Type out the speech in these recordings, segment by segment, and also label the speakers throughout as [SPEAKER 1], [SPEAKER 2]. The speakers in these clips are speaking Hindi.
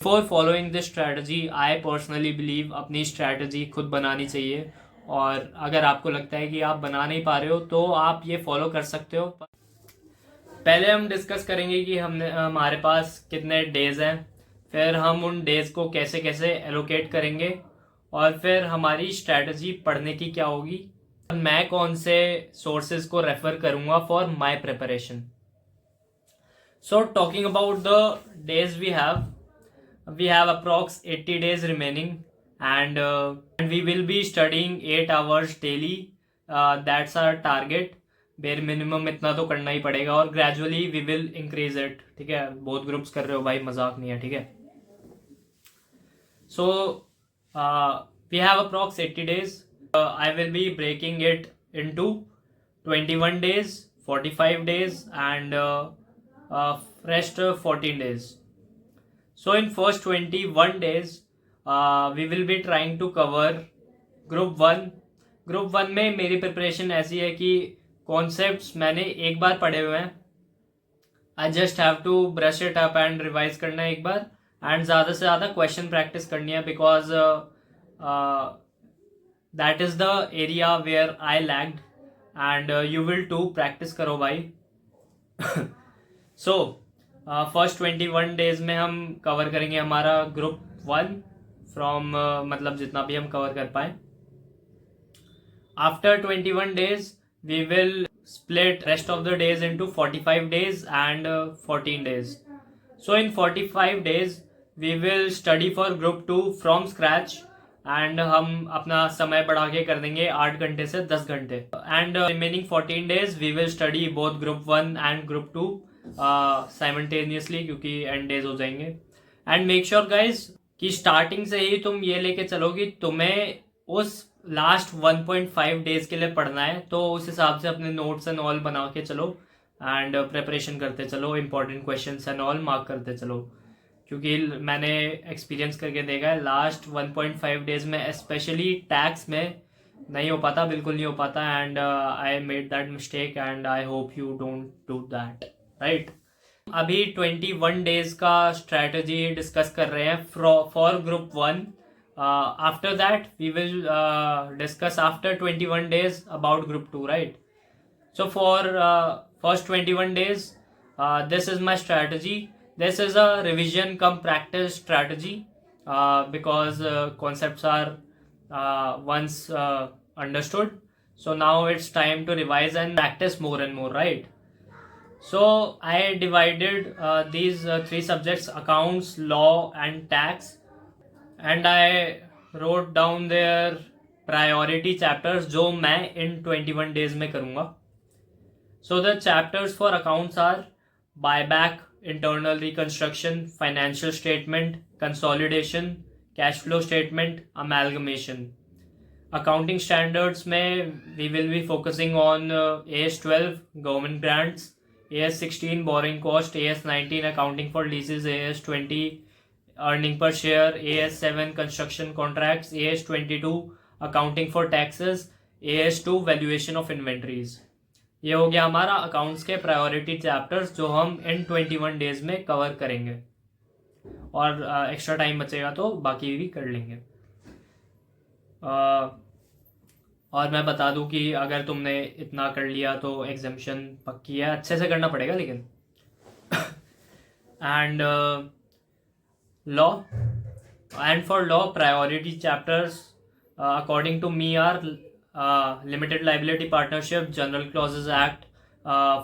[SPEAKER 1] For following this strategy I personally believe अपनी स्ट्रैटेजी खुद बनानी चाहिए, और अगर आपको लगता है कि आप बना नहीं पा रहे हो तो आप ये फॉलो कर सकते हो। पहले हम डिस्कस करेंगे कि हमारे पास कितने डेज हैं, फिर हम उन डेज को कैसे कैसे एलोकेट करेंगे, और फिर हमारी स्ट्रैटेजी पढ़ने की क्या होगी, मैं कौन से सोर्सेज को रेफर करूंगा for my preparation. So talking about the days we have approx 80 days remaining, and we will be studying 8 hours daily. That's our target. Bare minimum इतना तो करना ही पड़ेगा, और gradually we will increase it. ठीक है, बहुत ग्रुप्स कर रहे हो भाई, मजाक नहीं है। ठीक है, so we have approx 80 days. I will be breaking it into 21 days, 45 days, and rest 14 days. So in first 21 days, we will be trying to cover Group 1. Group 1 में मेरी प्रिपरेशन ऐसी है कि कॉन्सेप्ट्स मैंने एक बार पढ़े हुए हैं, I just have to brush it up and revise करना है एक बार, एंड ज़्यादा से ज़्यादा क्वेश्चन प्रैक्टिस करनी है, because that is the area where I lagged, and you will to practice करो भाई। सो फर्स्ट 21 डेज में हम कवर करेंगे हमारा ग्रुप 1 फ्रॉम मतलब जितना भी हम कवर कर पाए। After 21 days we will split rest of the days into 45 days and 14 days. So in 45 days we will study for group 2 from scratch, and हम अपना समय बढ़ा के कर देंगे 8 घंटे से 10 घंटे, and remaining 14 days we will study both group 1 and group 2 simultaneously, क्योंकि end days हो जाएंगे। and make sure guys कि स्टार्टिंग से ही तुम ये लेके चलो कि तुम्हें उस लास्ट 1.5 डेज के लिए पढ़ना है, तो उस हिसाब से अपने नोट्स एंड ऑल बना के चलो, एंड प्रिपरेशन करते चलो, important questions and all mark करते चलो, क्योंकि मैंने एक्सपीरियंस करके देखा है लास्ट 1.5 डेज में स्पेशली टैक्स में नहीं हो पाता, बिल्कुल नहीं हो पाता, and I made that mistake and I hope you don't do that, right. अभी 21 डेज का स्ट्रैटेजी डिस्कस कर रहे हैं for group 1. After that we will discuss after 21 days about group 2, right? So for first 21 days this is my strategy. This is a revision cum practice strategy, because concepts are once understood, so now it's time to revise and practice more and more, right? So I divided these 3 subjects: accounts, law and tax, and I wrote down their priority chapters जो मैं in 21 days में करूँगा. So the chapters for accounts are buyback, internal reconstruction, financial statement, consolidation, cash flow statement, amalgamation. Accounting standards में we will be focusing on AS12 government grants, AS16 borrowing cost, AS19 accounting for leases, AS20 earning per share, AS7 construction contracts, AS22 accounting for taxes, AS2 valuation of inventories. ये हो गया हमारा अकाउंट्स के प्रायोरिटी चैप्टर्स जो हम इन 21 डेज में कवर करेंगे, और एक्स्ट्रा टाइम बचेगा तो बाकी भी कर लेंगे। और मैं बता दूं कि अगर तुमने इतना कर लिया तो एग्जामिशन पक्की है, अच्छे से करना पड़ेगा लेकिन। And law, and for law priority chapters according to me are limited liability partnership, general clauses act,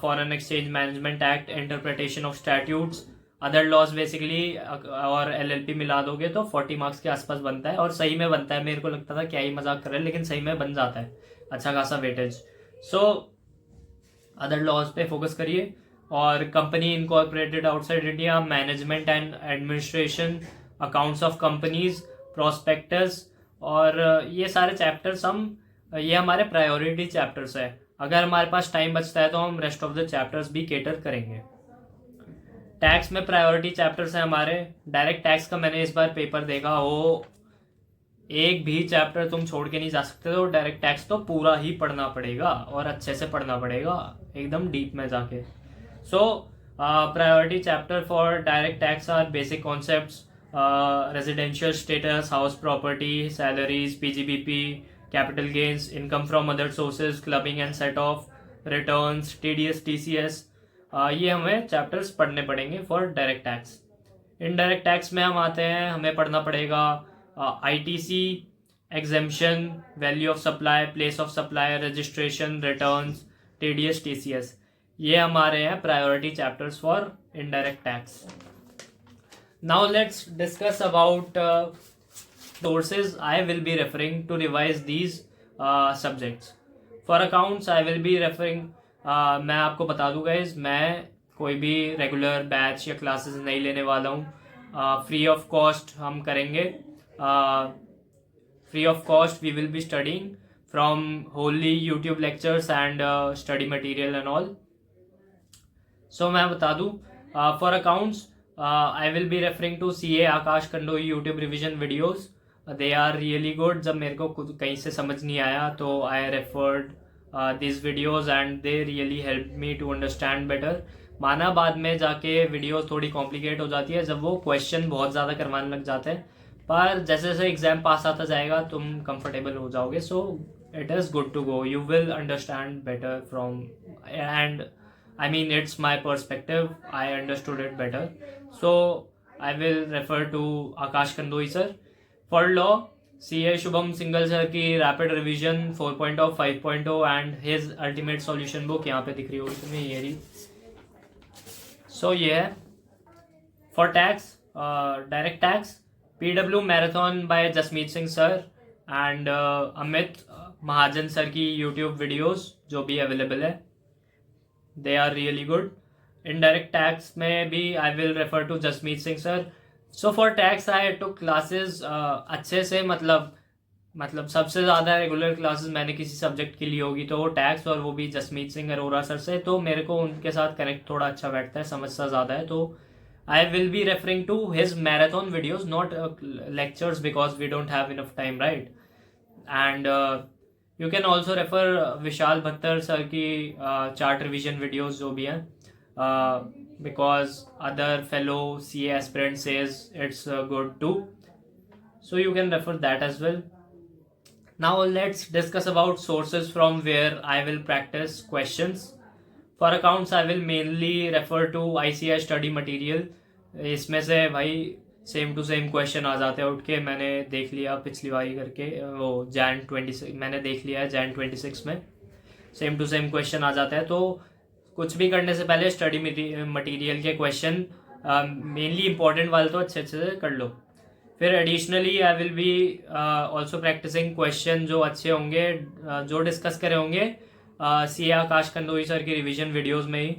[SPEAKER 1] foreign exchange management act, interpretation of statutes, other laws basically, और LLP मिला दोगे तो 40 मार्क्स के आसपास बनता है, और सही में बनता है। मेरे को लगता था क्या ही मजाक कर रहे हैं, लेकिन सही में बन जाता है अच्छा खासा वेटेज। सो अदर लॉज पे फोकस करिए, और company incorporated outside India, management and administration, accounts of companies, prospectus, और ये सारे चैप्टर्स ये हमारे प्रायोरिटी चैप्टर्स है। अगर हमारे पास टाइम बचता है तो हम रेस्ट ऑफ द चैप्टर्स भी केटर करेंगे। टैक्स में प्रायोरिटी चैप्टर्स हैं हमारे। डायरेक्ट टैक्स का मैंने इस बार पेपर देखा, वो एक भी चैप्टर तुम छोड़ के नहीं जा सकते, तो डायरेक्ट टैक्स तो पूरा ही पढ़ना पड़ेगा, और अच्छे से पढ़ना पड़ेगा, एकदम डीप में जाके। So priority chapter for direct tax are basic concepts, residential status, house property, salaries, PGBP, capital gains, income from other sources, clubbing and set off, returns, TDS, TCS. ये हमें चैप्टर्स पढ़ने पड़ेंगे for direct tax. Indirect tax में हम आते हैं, हमें पढ़ना पड़ेगा ITC, exemption, value of supply, place of supply, registration, returns, TDS, TCS. ये हमारे हैं priority chapters for indirect tax. Now let's discuss about sources I will be referring to revise these subjects. For accounts I will be referring, मैं आपको बता दूँ guys, मैं कोई भी रेगुलर बैच या क्लासेस नहीं लेने वाला हूँ. फ्री ऑफ कॉस्ट हम करेंगे. Free of cost we will be studying from wholly YouTube lectures and study material and all. So मैं बता दूँ, for accounts I will be referring to CA Akash Kandoi YouTube revision videos. They are really good. जब मेरे को खुद कहीं से समझ नहीं आया तो I referred this videos and they really help me to understand better. माना बाद में जाके वीडियोस थोड़ी कॉम्प्लिकेट हो जाती है जब वो क्वेश्चन बहुत ज़्यादा करवाने लग जाते हैं, पर जैसे जैसे एग्जाम पास आता जाएगा तुम कंफर्टेबल हो जाओगे. So it is good to go. You will understand better from, and I mean it's my perspective, I understood it better. So I will refer to Akash Kandoi sir. For law, CA Shubham Singhal sir की rapid revision 4.0, 5.0 and his ultimate solution book यहाँ पे दिख रही होगी तुम्हें ये रही. So ये है. For tax, direct tax, PW Marathon by Jasmeet Singh sir and Amit Mahajan sir की YouTube videos जो भी available है, they are really good. Indirect tax में भी I will refer to Jasmeet Singh sir. So for tax I took classes अच्छे से, मतलब सबसे ज़्यादा रेगुलर क्लासेस मैंने किसी सब्जेक्ट की ली होगी तो वो टैक्स, और वो भी जसमीत सिंह अरोरा सर से. तो मेरे को उनके साथ कनेक्ट थोड़ा अच्छा बैठता है, समझता ज़्यादा है. तो I will be referring to his marathon videos, not lectures, because we don't have enough time, right? And you can also refer Vishal Bhattar sir की चार्ट रिविजन वीडियोस जो भी हैं, because other fellow CA aspirant says it's good too. So you can refer that as well. Now let's discuss about sources from where I will practice questions. For accounts I will mainly refer to ICI study material. इसमें से भाई सेम टू सेम क्वेश्चन आ जाते हैं उठ के. मैंने देख लिया पिछली बारी करके, वो Jan 26 मैंने देख लिया है, Jan 26 में सेम टू सेम क्वेश्चन आ जाता है. तो कुछ भी करने से पहले स्टडी मटेरियल के क्वेश्चन मेनली इंपॉर्टेंट वाले तो अच्छे अच्छे से कर लो. फिर additionally I will be also practicing question जो अच्छे होंगे, जो डिस्कस करे होंगे CA आकाश कंदोई सर की रिवीजन वीडियोस में ही.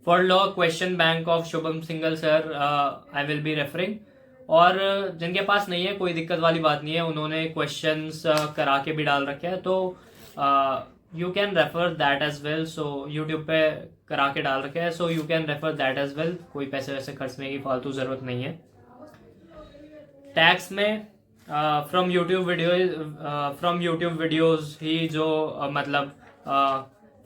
[SPEAKER 1] For law question bank of Shubham Singhal sir I will be referring. और जिनके पास नहीं है कोई दिक्कत वाली बात नहीं है, उन्होंने क्वेश्चंस करा के भी डाल रखे हैं, तो you can refer that as well. So YouTube पे करा के डाल रखे हैं, so you can refer that as well. कोई पैसे वैसे खर्चने की फालतू ज़रूरत नहीं है. टैक्स में फ्रॉम यूट्यूब वीडियोज़ ही जो मतलब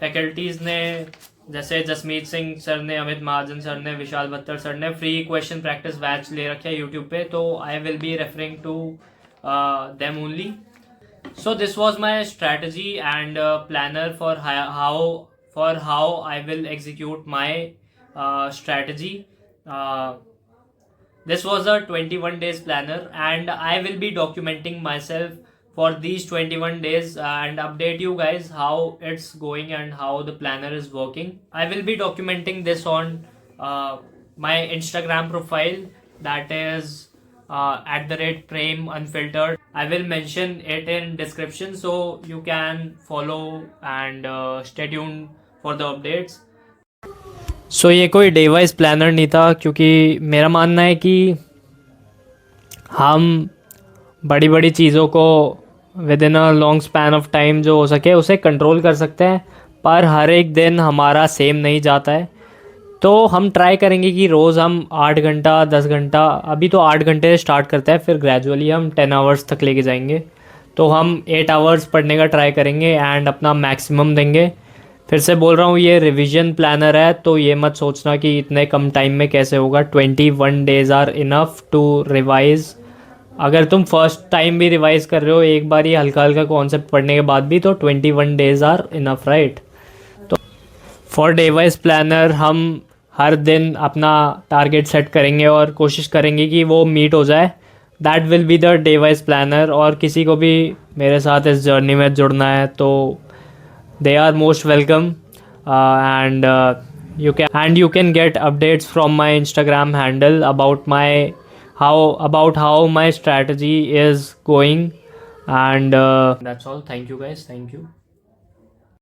[SPEAKER 1] फैकल्टीज़ ने, जैसे जसमीत सिंह सर ने, अमित महाजन सर ने, विशाल भत्तर सर ने फ्री क्वेश्चन प्रैक्टिस बैच ले रखे हैं यूट्यूब पे, तो I will be referring to them only. So this was my strategy and planner for how I will execute my strategy. This was a 21 days planner and I will be documenting myself for these 21 days and update you guys how it's going and how the planner is working. I will be documenting this on my Instagram profile, that is @Prem Unfiltered. I will mention it in description so you can follow and stay tuned for the updates. So ये कोई डे वाइज प्लानर नहीं था, क्योंकि मेरा मानना है कि हम बड़ी बड़ी चीज़ों को with in a long span of time जो हो सके उसे कंट्रोल कर सकते हैं, पर हर एक दिन हमारा सेम नहीं जाता है. तो हम ट्राई करेंगे कि रोज़ हम 8 घंटा 10 घंटा, अभी तो 8 घंटे स्टार्ट करते हैं, फिर ग्रेजुअली हम 10 आवर्स तक लेके जाएंगे. तो हम 8 आवर्स पढ़ने का ट्राई करेंगे एंड अपना मैक्सिमम देंगे. फिर से बोल रहा हूँ, ये रिवीजन प्लानर है, तो ये मत सोचना कि इतने कम टाइम में कैसे होगा। 21 days are enough to revise. अगर तुम फर्स्ट टाइम भी रिवाइज कर रहे हो एक बार ही हल्का हल्का कॉन्सेप्ट पढ़ने के बाद भी, तो 21 डेज आर इनफ, राइट। तो फॉर डे वाइज प्लानर हम हर दिन अपना टारगेट सेट करेंगे और कोशिश करेंगे कि वो मीट हो जाए। That will be the day wise planner. और किसी को भी मेरे साथ इस जर्नी में जुड़ना है तो they are most welcome, and you can get updates from my Instagram handle about how my strategy is going. And that's all. Thank you guys, thank you.